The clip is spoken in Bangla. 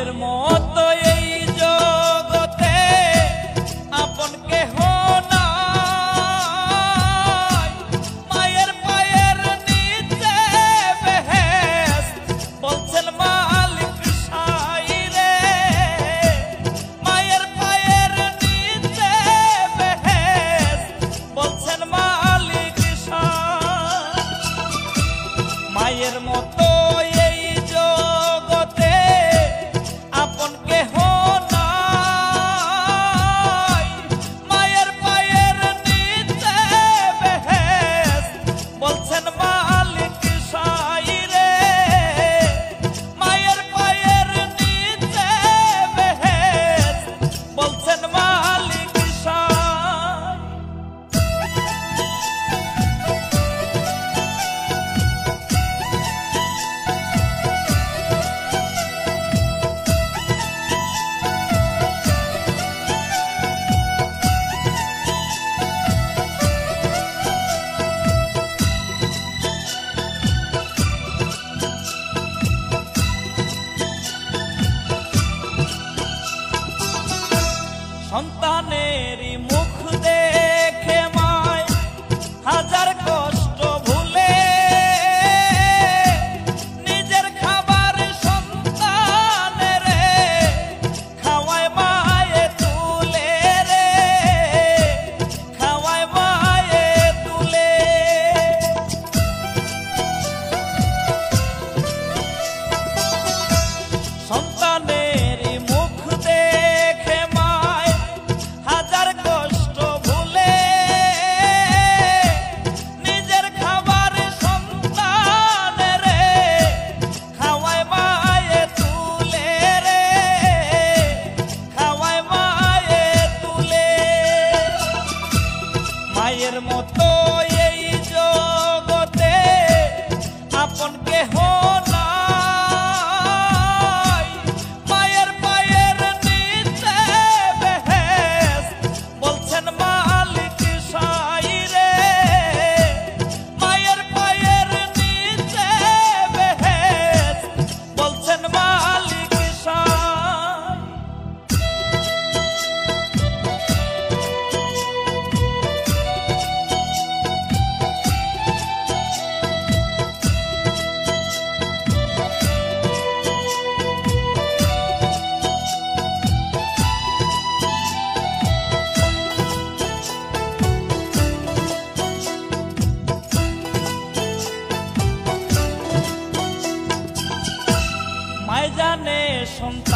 মায়ের মতো এই জগতে আপন কেহ নাই, মায়ের পায়ের নিচে বেহেশত বলছেন মালিক সাই রে, মায়ের পায়ের নিচে বেহেশত বলছেন মালিক সাই। মায়ের মতো এই জগতে আপন কেহ নাই, মায়ের পায়ের নিচে বেহেশত বলছেন মালিক সাই রে, মায়ের পায়ের নিচে বেহেশত বলছেন মালিক সাই। সন্তানেরই মুখ দেখে মায় হাজার কষ্ট ভুলে, নিজের খাবার সন্তানেরে খাওয়ায় মায়ে তুলে রে, খাওয়ায় মায়ে তুলে। সন্তানেরই মুখ দেখে মায় হাজার কষ্ট ভুলে, নিজের খাবার সন্তানেরে খাওয়ায় মায়ে তুলে রে, খাওয়ায় মায়ে তুলে। মায়ের মতো এই জগতে আপন কেহ নাই, মায়ের পায়ের নিচে বেহেশত বলছেন মালিক সাই রে, মায়ের পায়ের নিচে বেহেশত বলছেন মালিক সাই। মায় জানে সন্তান